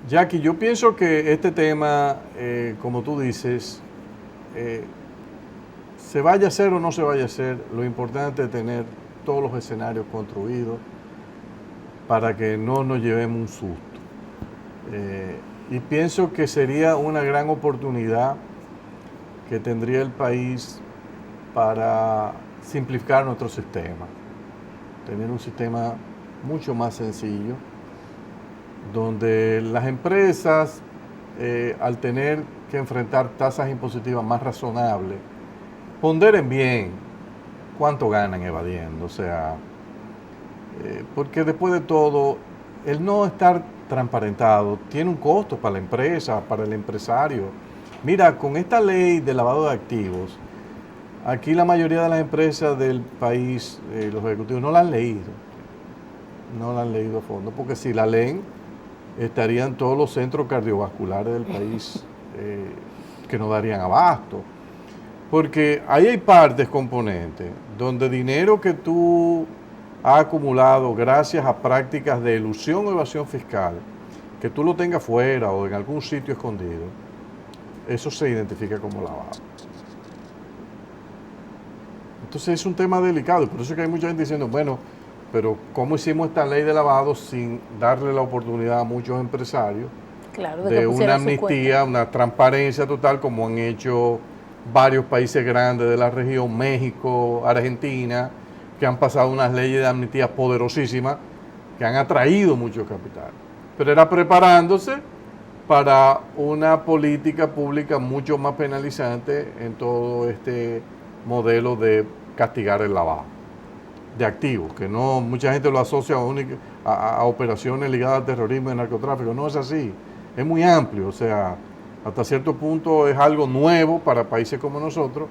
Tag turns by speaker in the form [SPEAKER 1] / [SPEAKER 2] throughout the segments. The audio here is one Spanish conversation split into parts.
[SPEAKER 1] Jackie, yo pienso que este tema, como tú dices, eh, se vaya a hacer o no se vaya a hacer, lo importante es tener todos los escenarios construidos para que no nos llevemos un susto. Y pienso que sería una gran oportunidad que tendría el país para simplificar nuestro sistema, tener un sistema mucho más sencillo, donde las empresas, al tener que enfrentar tasas impositivas más razonables, ponderen bien cuánto ganan evadiendo. O sea, porque después de todo, el no estar transparentado tiene un costo para la empresa, para el empresario. Mira, con esta ley de lavado de activos, aquí la mayoría de las empresas del país, los ejecutivos, no la han leído. No la han leído a fondo, porque si la leen, estarían todos los centros cardiovasculares del país que no darían abasto. Porque ahí hay partes, componentes, donde dinero que tú has acumulado gracias a prácticas de elusión o evasión fiscal, que tú lo tengas fuera o en algún sitio escondido, eso se identifica como lavado. Entonces es un tema delicado y por eso es que hay mucha gente diciendo, bueno, pero ¿cómo hicimos esta ley de lavado sin darle la oportunidad a muchos empresarios
[SPEAKER 2] Claro, de que
[SPEAKER 1] de una
[SPEAKER 2] pusieran su cuenta.
[SPEAKER 1] amnistía, una transparencia total como han hecho varios países grandes de la región, México, Argentina, que han pasado unas leyes de amnistía poderosísimas que han atraído mucho capital? Pero era preparándose para una política pública mucho más penalizante en todo este modelo de castigar el lavado de activos, que no mucha gente lo asocia a operaciones ligadas al terrorismo y al narcotráfico. No es así, es muy amplio, o sea, hasta cierto punto es algo nuevo para países como nosotros,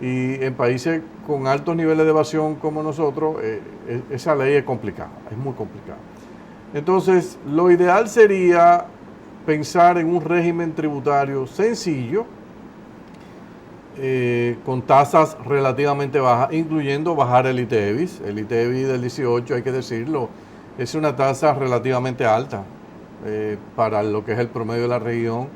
[SPEAKER 1] y en países con altos niveles de evasión como nosotros, esa ley es complicada, es muy complicada. Entonces, lo ideal sería pensar en un régimen tributario sencillo, con tasas relativamente bajas, incluyendo bajar el ITEVIS. El ITEVIS del 18, hay que decirlo, es una tasa relativamente alta para lo que es el promedio de la región,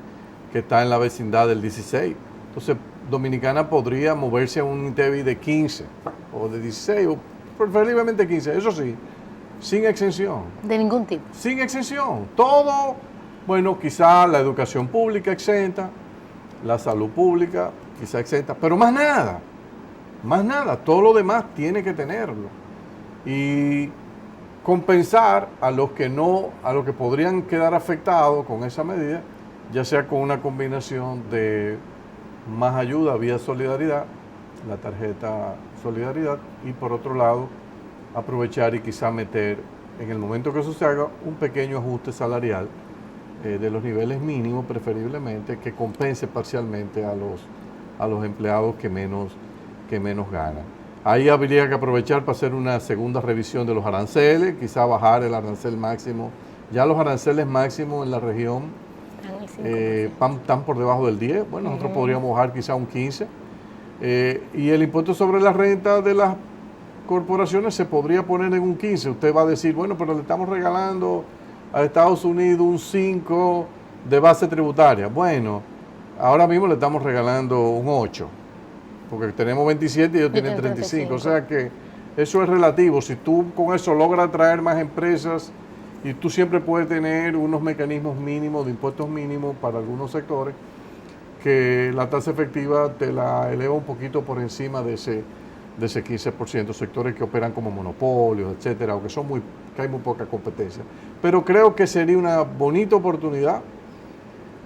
[SPEAKER 1] que está en la vecindad del 16. Entonces, Dominicana podría moverse a un ITEVIS de 15 o de 16, o preferiblemente 15, eso sí, sin exención.
[SPEAKER 2] De ningún tipo.
[SPEAKER 1] Sin exención. Todo, bueno, quizá la educación pública exenta, la salud pública quizá exenta, pero más nada, todo lo demás tiene que tenerlo. Y compensar a los que no, a los que podrían quedar afectados con esa medida, ya sea con una combinación de más ayuda vía solidaridad, la tarjeta solidaridad, y por otro lado, aprovechar y quizá meter, en el momento que eso se haga, un pequeño ajuste salarial de los niveles mínimos preferiblemente, que compense parcialmente a los empleados que menos ganan. Ahí habría que aprovechar para hacer una segunda revisión de los aranceles, quizá bajar el arancel máximo. Ya los aranceles máximos en la región están por debajo del 10. Bueno, nosotros podríamos bajar quizá un 15. Y el impuesto sobre la renta de las corporaciones se podría poner en un 15. Usted va a decir, bueno, pero le estamos regalando a Estados Unidos un 5 de base tributaria. Bueno, ahora mismo le estamos regalando un 8, porque tenemos 27 y ellos tienen 35. O sea que eso es relativo. Si tú con eso logras atraer más empresas, y tú siempre puedes tener unos mecanismos mínimos, de impuestos mínimos para algunos sectores, que la tasa efectiva te la eleva un poquito por encima de ese 15%, sectores que operan como monopolios, etcétera, o que hay muy poca competencia. Pero creo que sería una bonita oportunidad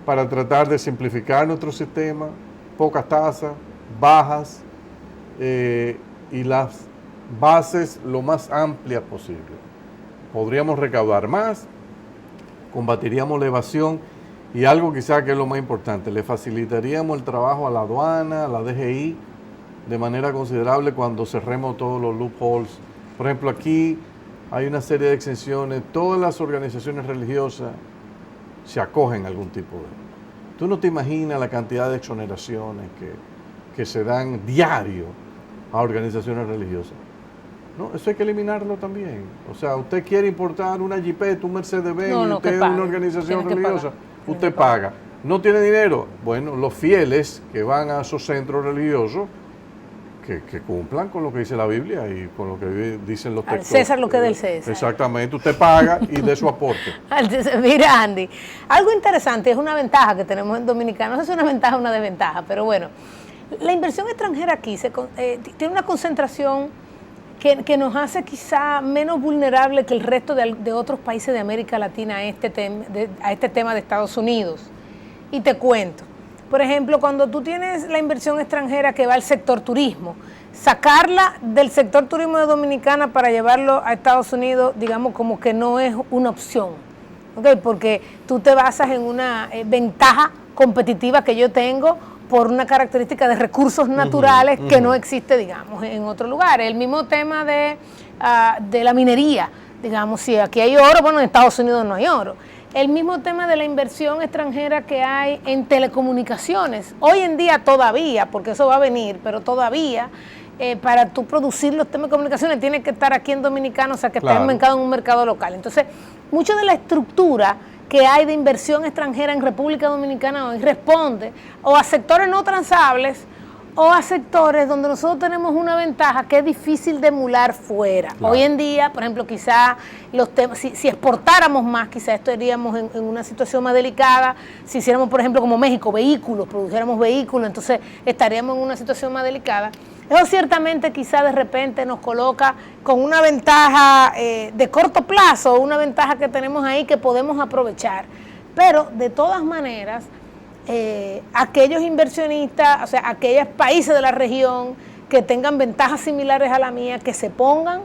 [SPEAKER 1] para tratar de simplificar nuestro sistema, pocas tasas, bajas, y las bases lo más amplias posible. Podríamos recaudar más, combatiríamos la evasión y algo quizá que es lo más importante, le facilitaríamos el trabajo a la aduana, a la DGI, de manera considerable cuando cerremos todos los loopholes. Por ejemplo, aquí hay una serie de exenciones, todas las organizaciones religiosas se acogen a algún tipo de... Tú no te imaginas la cantidad de exoneraciones que se dan diario a organizaciones religiosas. No, eso hay que eliminarlo también. O sea, usted quiere importar una Jeepeta, un Mercedes-Benz,
[SPEAKER 2] No,
[SPEAKER 1] y
[SPEAKER 2] no,
[SPEAKER 1] usted
[SPEAKER 2] que
[SPEAKER 1] es
[SPEAKER 2] pague.
[SPEAKER 1] una organización
[SPEAKER 2] Tiene que
[SPEAKER 1] religiosa,
[SPEAKER 2] pagar.
[SPEAKER 1] usted paga. ¿No tiene dinero? Bueno, los fieles que van a esos centros religiosos, que cumplan con lo que dice la Biblia y con lo que dicen los
[SPEAKER 2] Al
[SPEAKER 1] textos.
[SPEAKER 2] César lo que es del César.
[SPEAKER 1] Exactamente, usted paga y de su aporte.
[SPEAKER 2] Mira, Andy, algo interesante, es una ventaja que tenemos en Dominicana, no sé si es una ventaja o una desventaja, pero bueno, la inversión extranjera aquí tiene una concentración que nos hace quizá menos vulnerable que el resto de otros países de América Latina a este tema de Estados Unidos. Y te cuento, por ejemplo, cuando tú tienes la inversión extranjera que va al sector turismo, sacarla del sector turismo de Dominicana para llevarlo a Estados Unidos, digamos como que no es una opción, ¿okay? Porque tú te basas en una ventaja competitiva que yo tengo por una característica de recursos naturales que no existe, digamos, en otro lugar. El mismo tema de la minería, digamos, si aquí hay oro, bueno, en Estados Unidos no hay oro. El mismo tema de la inversión extranjera que hay en telecomunicaciones. Hoy en día todavía, porque eso va a venir, pero todavía para tú producir los temas de comunicaciones tienes que estar aquí en Dominicana, o sea que está enmarcado en un mercado local. Entonces, mucho de la estructura que hay de inversión extranjera en República Dominicana hoy responde o a sectores no transables o a sectores donde nosotros tenemos una ventaja que es difícil de emular fuera. Claro. Hoy en día, por ejemplo, quizás los temas, si exportáramos más, quizás estaríamos en una situación más delicada. Si hiciéramos, por ejemplo, como México, vehículos, produjéramos vehículos, entonces estaríamos en una situación más delicada. Eso ciertamente quizás de repente nos coloca con una ventaja de corto plazo, una ventaja que tenemos ahí que podemos aprovechar. Pero de todas maneras, aquellos inversionistas, o sea, aquellos países de la región que tengan ventajas similares a la mía, que se pongan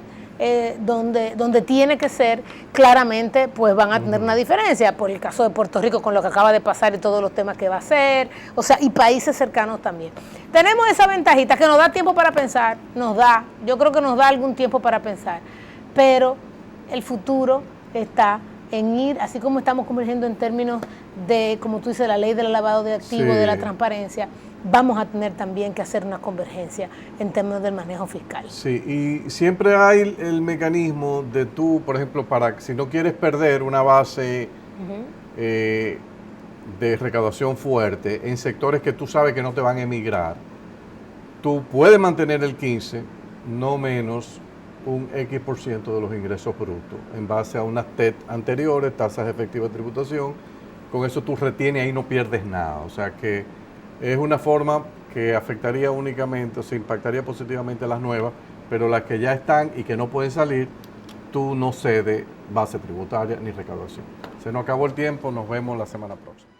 [SPEAKER 2] donde tiene que ser, claramente pues van a tener una diferencia, por el caso de Puerto Rico con lo que acaba de pasar y todos los temas que va a hacer, o sea, y países cercanos también. Tenemos esa ventajita que nos da tiempo para pensar, yo creo que nos da algún tiempo para pensar, pero el futuro está en ir, así como estamos convergiendo en términos de, como tú dices, la ley del lavado de activos, de la transparencia, vamos a tener también que hacer una convergencia en términos del manejo fiscal.
[SPEAKER 1] Sí, y siempre hay el mecanismo de tú, por ejemplo, para si no quieres perder una base de recaudación fuerte en sectores que tú sabes que no te van a emigrar, tú puedes mantener el 15, no menos un X% de los ingresos brutos, en base a unas TET anteriores, tasas efectivas de tributación. Con eso tú retienes y no pierdes nada. O sea que es una forma que afectaría únicamente, o sea, impactaría positivamente a las nuevas, pero las que ya están y que no pueden salir, tú no cedes base tributaria ni recaudación. Se nos acabó el tiempo, nos vemos la semana próxima.